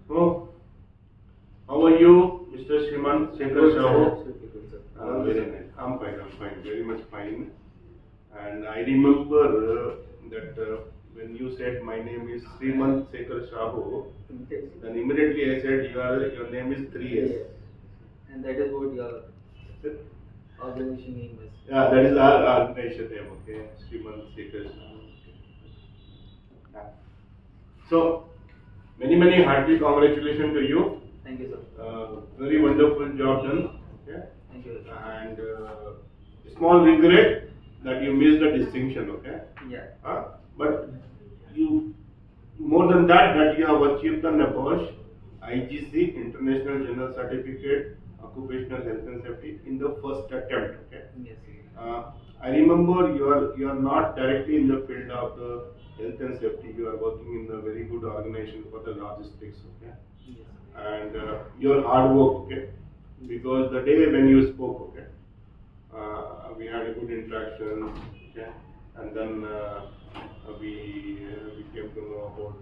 Oh, how are you, Mr. Shrimanta Sekhar Sahu? Very nice. I'm fine, very much fine. And I remember when you said my name is Shrimanta Sekhar Sahu, then immediately I said your name is 3S. Yes. And that is what your organization name is. Yeah, that is our organization name, okay? Shrimanta Sekhar Sahu. Yeah. So, many hearty congratulations to you. Thank you, sir. Very wonderful job done. Okay? Thank you. And small regret that you missed the distinction. Okay. Yeah. But you more than that you have achieved the NEBOSH IGC International General Certificate Occupational Health and Safety in the first attempt. Okay. Yes. I remember you are not directly in the field of the health and safety. You are working in a very good organization for the logistics. Okay. Yes. And your hard work, okay? Because the day when you spoke, okay, we had a good interaction, okay, and then we came to know about,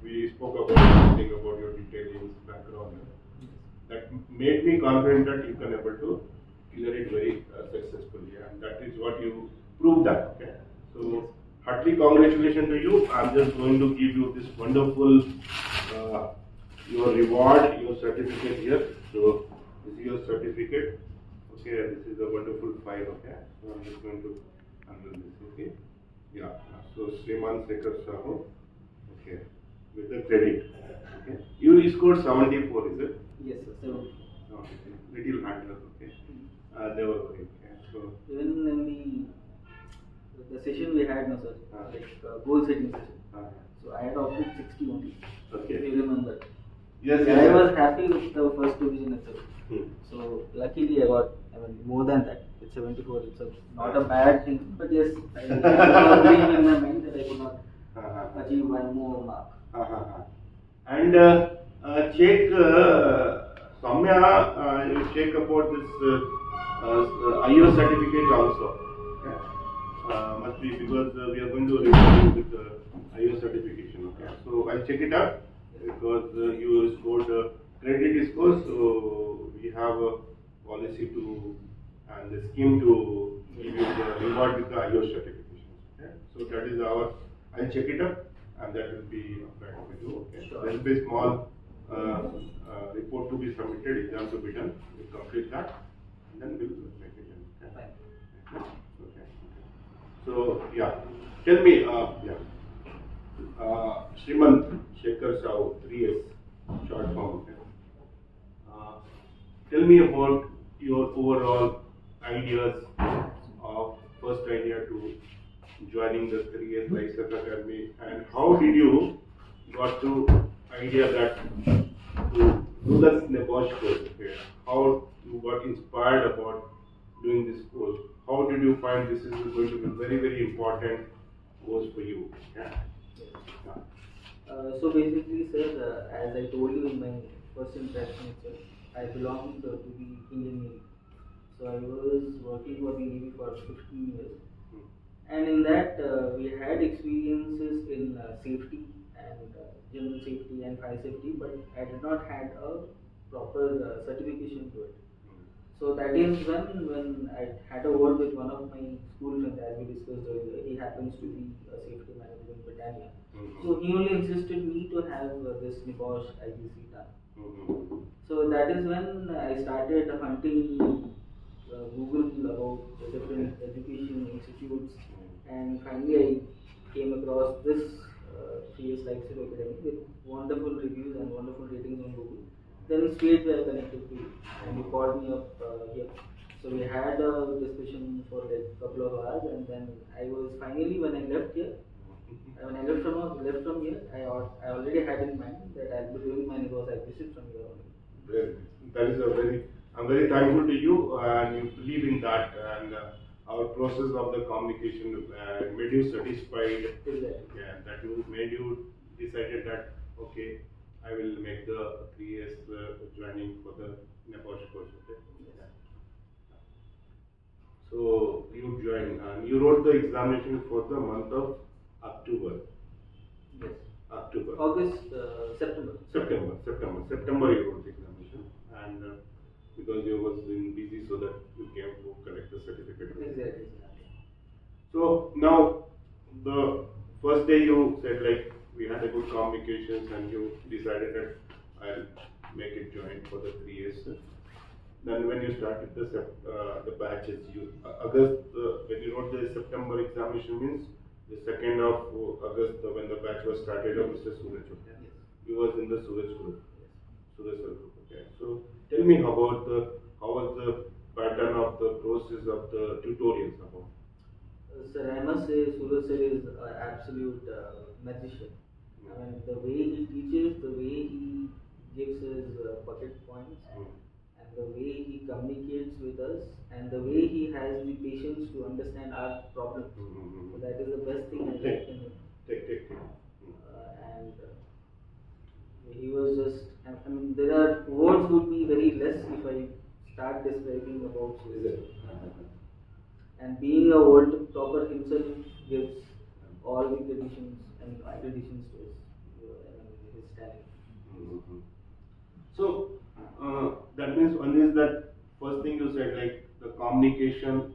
we spoke about something about your details, background. That made me confident that you can able to clear it very successfully, and that is what you proved that, okay? So, heartily congratulations to you. I'm just going to give you this wonderful your reward, your certificate here. So this is your certificate. Okay, this is a wonderful file. Okay, so I'm just going to handle this. Okay, yeah. So Shrimanta Sekhar Sahu. Okay, with the credit. Okay, you scored 74, is it? Yes, sir. Little handler. Okay, they were okay. So even in the session we had, no sir, goal setting session. So I had opted 60 only. Okay. If you remember. Yes, I was happy with the first division itself. So luckily I got, more than that. It's 74. It's not a bad thing, but yes, I was dream in my mind that I could not achieve one more mark. And check, Soumya, you check about this IO certificate also. Okay? Must be because we are going to review with the IO certification. Okay, so I'll check it out. Because you scored credit score, so we have a policy to and the scheme to give you the reward with the IO certification. Okay? So that is our. I'll check it up, and that will be applied for you. Okay? Sure. There will be a small report to be submitted, exam to be done. We'll complete that, and then we'll make it done. Okay? Okay. So yeah, tell me, Shrimanta Sekhar Sahu, 3S, short form. Tell me about your overall ideas of first idea to joining the 3S LIFE SAFE Academy, and how did you got to idea that to do the NEBOSH course? Okay? How you got inspired about doing this course? How did you find this is going to be very important course for you? Yeah. So basically, sir, as I told you in my first interaction itself, I belonged to the Indian Navy. So I was working for the Navy for 15 years. And in that, we had experiences in safety and general safety and fire safety, but I did not had a proper certification to it. So that is when I had a word with one of my school friends, as we discussed earlier. He happens to be a safety manager in Britannia. So he only insisted me to have this NEBOSH IGC done. So that is when I started hunting Google about the different education institutes, and finally I came across this 3S LIFE SAFE Academy with wonderful reviews and wonderful ratings on Google. Then straight I connected to you, and you called me up here. So we had a discussion for like a couple of hours, and then I was finally, when I left here, when I left from here, I already had in mind that I'll be doing my NEBOSH IGC from here only. That is a very, I'm very thankful to you, and you believe in that, and our process of the communication made you satisfied. Exactly. Yeah, that you made you decided that okay, I will make the 3S joining for the NEBOSH course. Okay. Yes. So you joined and you wrote the examination for the month of October. Yes. October. August, September. September. September you wrote the examination, and because you was in busy, so that you came to collect the certificate. Exactly. So now, the first day you said like we had a good communications, and you decided that I'll make it join for the 3 years. Then when you started the batches, August when you wrote the September examination means the 2nd of August when the batch was started of Mr. Suraj. Okay. Yes. He was in the Suraj group. Yes. Suraj sir group. Okay. So tell me about how was the pattern of the process of the tutorials about. Sir, I must say Suraj sir is an absolute magician. I mean, the way he teaches, the way he gives his bucket points, and the way he communicates with us, and the way he has the patience to understand our problems. So that is the best thing I like in him. And he was just, I mean, there are words would be very less if I start describing about Suraj. And being a world topper himself gives all the traditions and accreditations to his talent. So that means one is that first thing you said, like the communication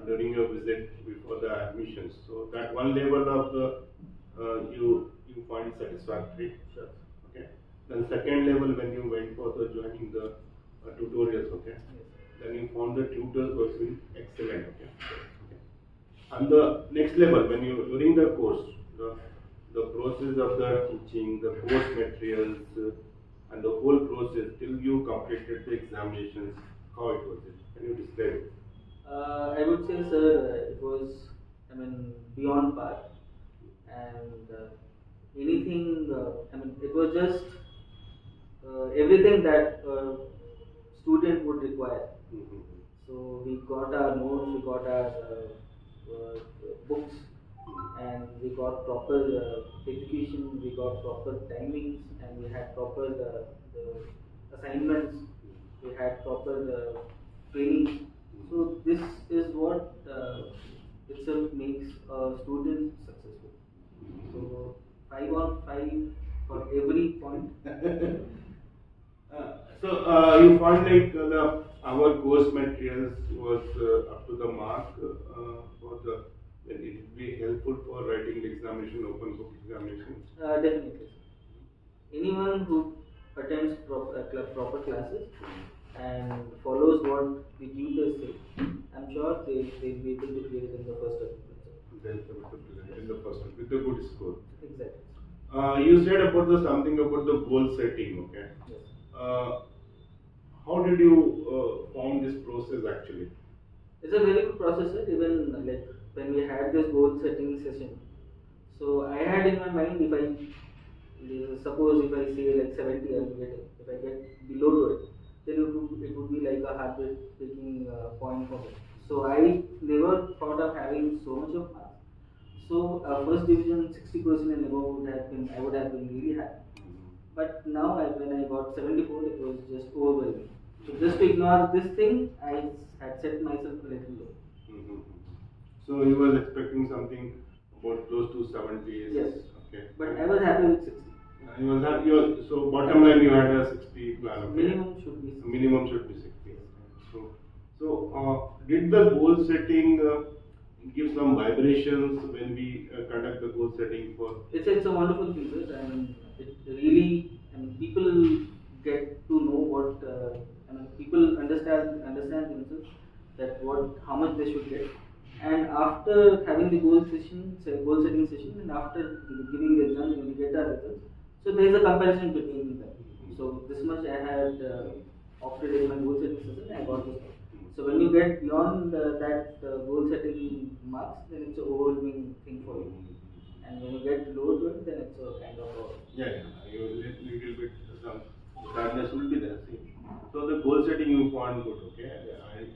during your visit before the admissions. So that one level of the you find satisfactory. Sure. Okay. Then second level when you went for the joining the tutorials. Okay. Yes. Then you found the tutors was excellent. Okay. And the next level when you during the course, the process of the teaching, the course materials, and the whole process till you completed the examinations, how it was? Can you describe it? I would say, sir, it was, I mean, beyond par. And anything, I mean, it was just everything that a student would require. So we got our notes, we got our books, and we got proper education, we got proper timings, and we had proper the assignments, we had proper training. So this is what itself makes a student successful. So 5 on 5 for every point. So you found like our course materials was up to the mark for the. Then it will be helpful for writing the examination, open book examination. Definitely. Anyone who attends proper classes and follows what the tutors say, I'm sure they'll be able to clear it in the first attempt. They'll be able to present in the first one with a good score. Exactly. You said about something about the goal setting. Okay. Yes. How did you form this process actually? It's a very good process, sir. Even like when we had this goal setting session, so I had in my mind, if I suppose if I say like 70, I'll get it. If I get below to it, then it would be like a heartbreaking point for me. So I never thought of having so much of marks. So first division 60% and above I would have been really happy. But now when I got 74, it was just overwhelming. So just to ignore this thing, I had set myself a little low. So you was expecting something about close to 70. Yes. Okay. But I was happy with 60. You was happy. So bottom line you had a 60 plan. Okay? Minimum should be 60. Minimum should be 60. So did the goal setting give some vibrations when we conduct the goal setting for? It's a wonderful thing, sir, and it really, I mean, people get to know what, I mean, people understand themselves that how much they should get, and after having the goal setting session, and after giving the exam, when we get our results, so there is a comparison between them. So this much I had opted in my goal setting session, I got this. So when you get beyond that goal setting marks, then it's an overwhelming thing for you. And when you get low to it, then it's a kind of you little bit some sadness will be there. See. So the goal setting you found good, okay?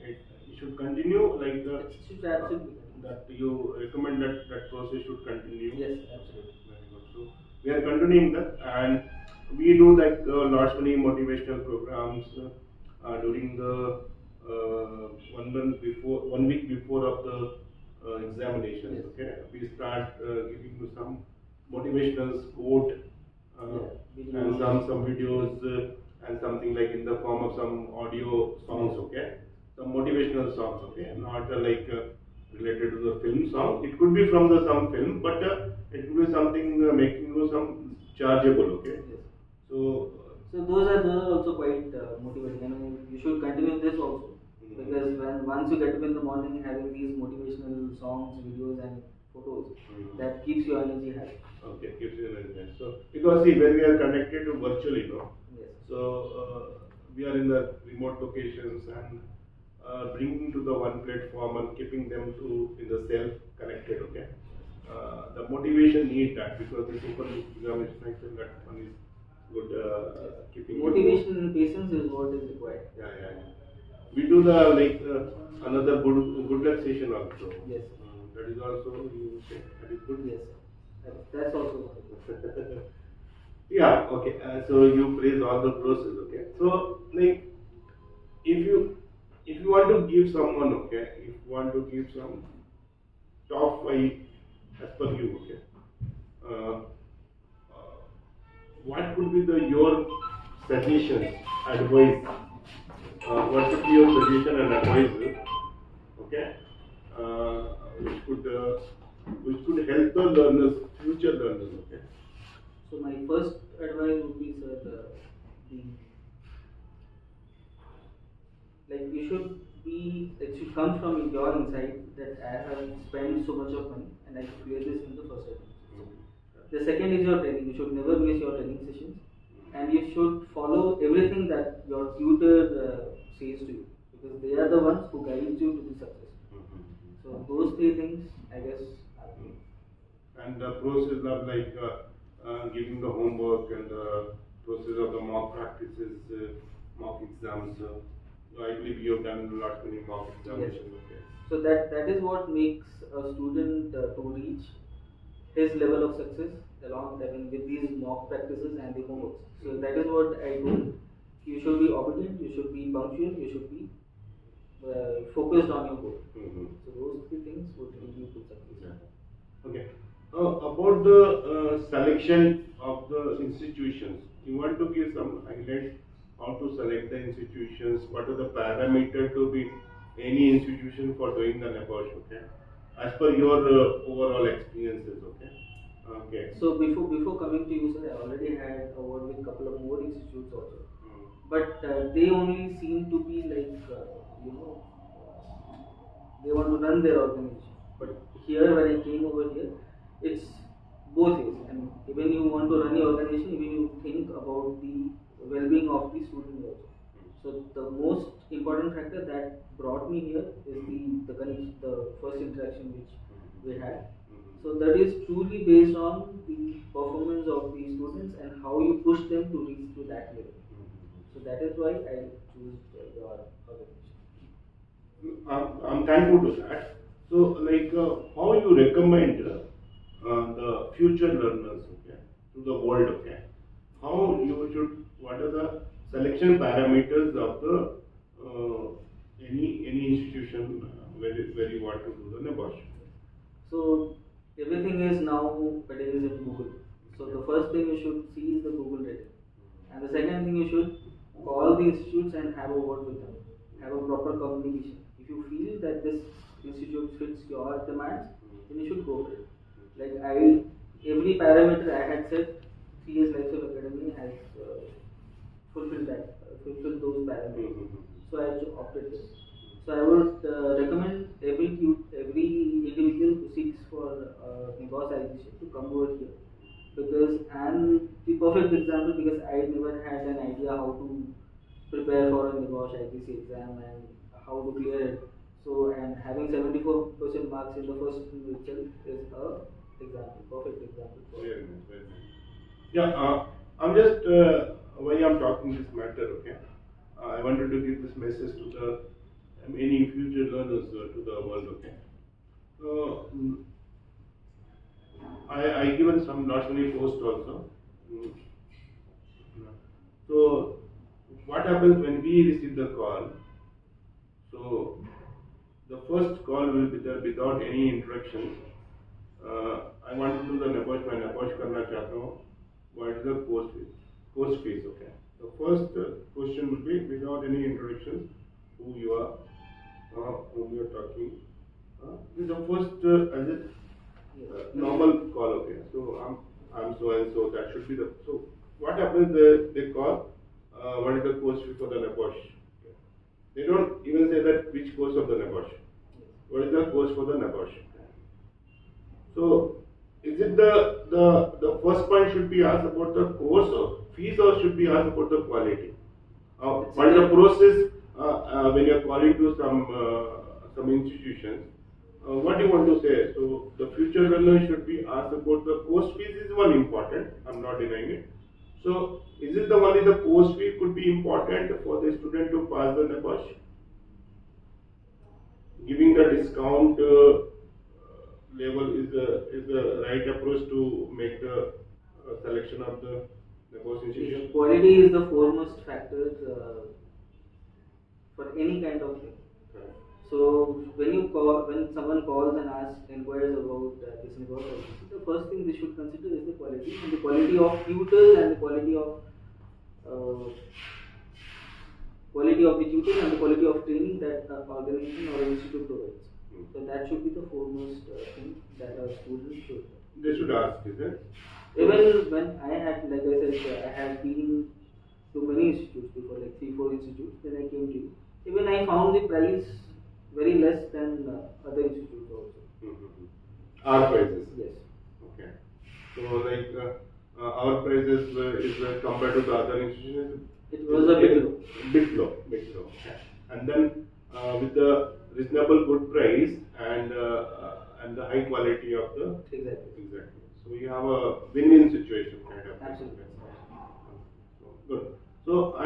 It should continue like the. It should absolutely. That you recommend that process should continue. Yes, absolutely. Very good. So we are continuing that, and we do like lots many motivational programs during the 1 week before of the examinations. Yes. Okay, we start giving you some motivational quote and some videos and something like in the form of some audio songs, okay, some motivational songs, okay, not related to the film song. It could be from the some film, but it could be something making you some chargeable, okay. So those are also quite motivating. I mean, you should continue this also, because when once you get up in the morning having these motivational songs, videos, and photos, that keeps your energy high. Okay, keeps you energy high. So because see, when we are connected to virtually, no. Yes. So we are in the remote locations and bringing to the one platform and keeping them to in the self connected. Okay. The motivation need that because the super examination cycle that one is good keeping motivation and patience is what is required. Yeah. We do the another good luck session also. Yes. That is also you say that is good. Yes. That's also. Yeah. Okay. So you praise all the process. Okay. So like if you want to give someone, okay, if you want to give some top five as per you, okay. Uh, uh, what could be your suggestions, advice? What should be your suggestion and advice? Okay, uh, which could uh, which could help the learners, future learners. Okay. So my first advice would be, sir, you should be, it should come from your inside that I have spent so much of money and I should clear this in the first attempt. The second is your training. You should never miss your training sessions, and you should follow everything that your tutor says to you, because they are the ones who guide you to the success. So those three things, I guess, are the and the process of giving the homework and the process of the mock practices, mock exams. I believe you have done lot many mock examinations. Yes. Okay. So that is what makes a student to reach his level of success along, I mean, with these mock practices and the homeworks. So that is what I do. You should be obedient, you should be punctual, you should be focused on your goal. So those three things would lead you to success. Yeah. Okay. About the selection of the institutions, you want to give some highlights how to select the institutions, what are the parameters to be any institution for doing the NEBOSH, okay? As per your overall experiences, okay? Okay. So before coming to you, sir, I already had a word with couple of more institutes also, but they only seem to be they want to run their organization. But here, when I came over here, it's both ways. I mean, even you want to run your organization, even you think about the well-being of the student also. So the most important factor that brought me here is the connection, the first interaction which we had. So that is truly based on the performance of the students and how you push them to reach to that level. So that is why I choose your organization. I'm thankful to that. So, how you recommend the future learners, okay, to the world, okay? How you should? What are the selection parameters of the any institution where you want to do the NEBOSH? So everything is nowadays in Google. So the first thing you should see is the Google rating, and the second thing you should call the institutes and have a word with them, have a proper communication. If you feel that this institute fits your demands, then you should go for it. Every parameter I had said, 3 years Life Safe Academy has fulfilled those parameters. So I opted this. So I would recommend every individual who seeks for NEBOSH IGC to come over here, because I'm the perfect example, because I never had an idea how to prepare for a NEBOSH IGC exam and how to clear it. So, and having 74% marks in the first itself is a perfect example. Very nice, very nice. Yeah, I'm just why I'm talking this matter. Okay, I wanted to give this message to the any future learners to the world. Okay, so I given some not many posts also. So what happens when we receive the call? So the first call will be there without any introduction. I want to do the NEBOSH, मैं NEBOSH करना चाहता हूँ. what is the course fees? Course fees, okay. The first question would be, without any introductions, who you are, whom you are talking. This is the first as a normal call, okay. So I'm so and so. That should be the so. What happens? They call. What is the course fee for the NEBOSH? They don't even say that which course of the NEBOSH. What is the course for the NEBOSH? So, is it the first point should be asked about the course or fees, or should be asked about the quality? What is the process when you are calling to some institutions? What do you want to say? So, the future learner should be asked about the course fees is one important. I'm not denying it. So, is it the only the course fee could be important for the student to pass the NEBOSH? Giving the discount level is the right approach to make the selection of the NEBOSH institution. Quality is the foremost factor for any kind of thing. Correct. So when someone calls and inquires about this NEBOSH IGC, the first thing they should consider is the quality, and the quality of tutors, and the quality of the tutors, and the quality of training that organization or institute provides. So that should be the foremost thing that a student should. They should ask, is it? Even when I had, like I said, I had been to many institutes before, like 3-4 institutes. Then I came to you. Even I found the price very less than other institutes also. Our prices. Yes. Okay. So like our prices is compared to the other institutions. It was a bit low. Bit low. Okay. And then with the reasonable good price and the high quality of the Exactly. So you have a win-win situation kind of. Absolutely. So, good. So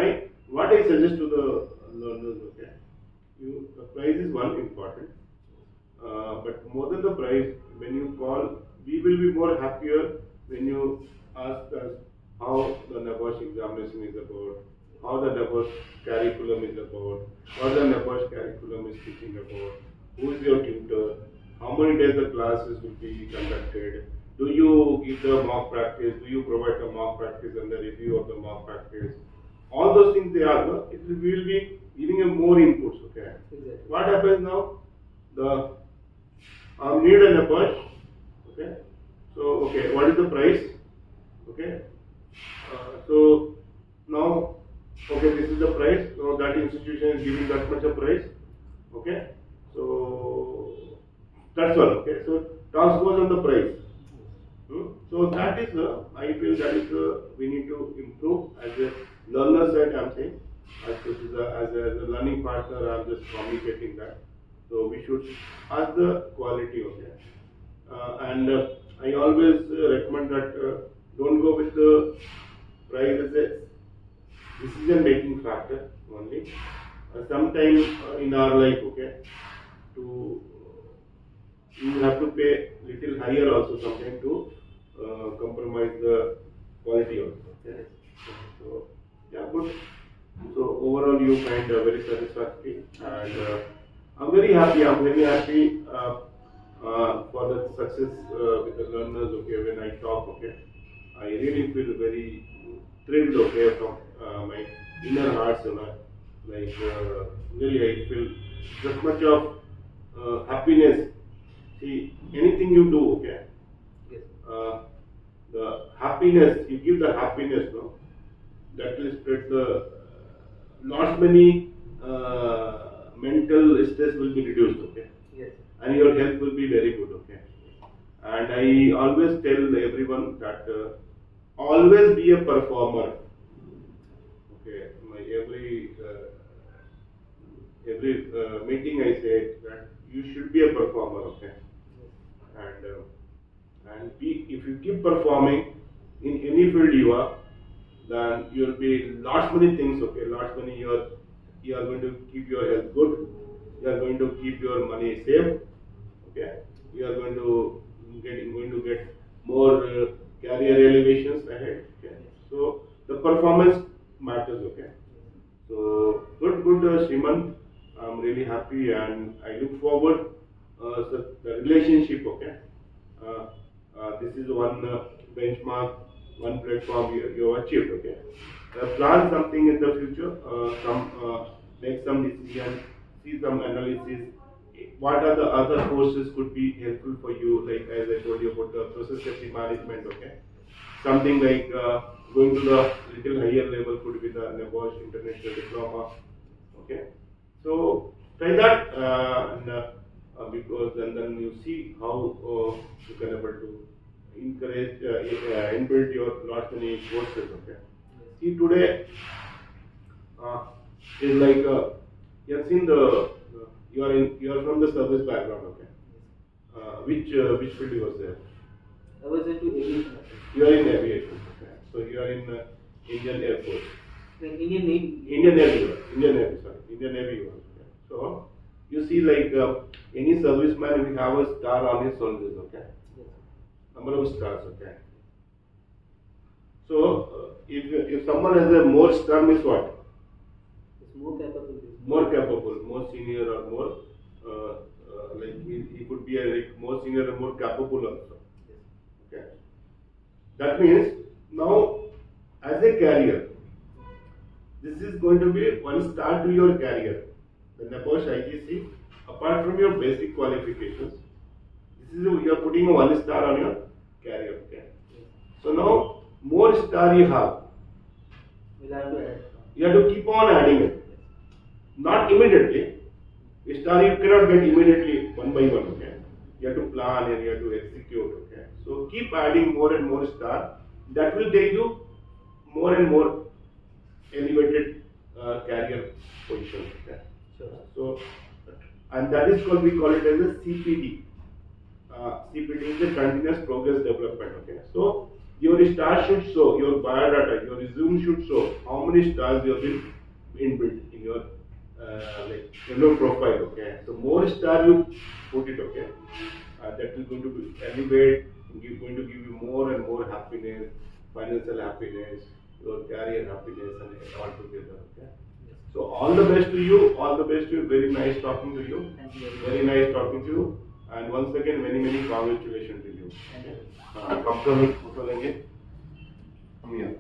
what I suggest to the learners, okay, the price is one important, but more than the price, when you call, we will be more happier when you ask us how the NEBOSH examination is about, how the NEBOSH curriculum is about, what the NEBOSH curriculum is teaching about, who is your tutor, how many days the classes will be conducted, do you give the mock practice, do you provide the mock practice and the review of the mock practice. All those things they are, we will be giving a more inputs, okay. Exactly. What happens now? Need a NEBOSH, okay. So, okay, what is the price? Okay. So, now, okay, this is the price. So, that institution is giving that much a price, okay. So, that's all, okay. So, task goes on the price. So, that is, I feel that is, we need to improve as a learner side, I'm saying. As a learning partner, I'm just communicating that. So we should ask the quality, okay. And I always recommend that don't go with the price as a decision-making factor only. Sometimes in our life, okay, you have to pay little higher also sometimes to compromise the quality also. Okay. So yeah, good. So overall, you find very satisfactory, and I'm very happy. For the success with the learners. Okay, when I talk, okay, I really feel very thrilled. Okay, from my inner heart, like really, I feel that much of happiness. See, anything you do, okay, Yes. the happiness you give, the happiness, no, that will spread the not many mental stress will be reduced, okay, Yes. and your health will be very good, okay. And I always tell everyone that always be a performer, okay. My every meeting I say that you should be a performer, okay, and if you keep performing in any field you are, then you will be lots many things, okay. Lots many you are going to keep your health good, you are going to keep your money safe, okay. You are going to get more career elevations ahead, okay. So the performance matters, okay. So good, Shrimant. I'm really happy and I look forward so the relationship, okay. This is one benchmark one platform you have achieved. Okay, plan something in the future. Make some decision, see some analysis. What are the other courses could be helpful for you? Like as I told you about the process safety management. Okay, something like going to the little higher level could be the NEBOSH International Diploma. Okay, so try that because and then you see how you can able to encourage inbuild your lots many courses. Okay, see today uh, is like you have seen you are from the service background. Okay, which field you was there? I was into aviation. You are in aviation. Okay, so you are in Indian Air Force. The Indian Navy. Indian Navy, Indian Navy, sorry, Indian Navy you are. Okay. So you see, like any serviceman, we have a star on his shoulders. Okay, Yes. number of stars. Okay. So if someone has a more star, means what? It's more capable. More capable, more senior, or more like he could be a like more senior and more capable also. Yes. Okay. That means now as a career, this is going to be one start to your career. The NEBOSH IGC, apart from your basic qualifications, this is you are putting a one star on your career. Okay. Yes. So now more star you have, We'll have to add. you have to keep on adding it. Not immediately. A star you cannot get immediately one by one. Okay. You have to plan and you have to execute. Okay. So keep adding more and more star. That will take you more and more elevated career position. Okay. Sure. So, and that is called, we call it as a CPD. CPD is the continuous progress development. Okay. So your star should show, your biodata, your resume should show how many stars you have been inbuilt in your profile. Okay. So more star you put it. Okay. That is going to be elevate, going to give you more and more happiness, financial happiness, your career happiness, and all together. Okay. Yes. So all the best to you. All the best to you. Very nice talking to you. Thank you Very nice talking to you. And once again, many congratulations to you. Thank you. Come to me. Come here.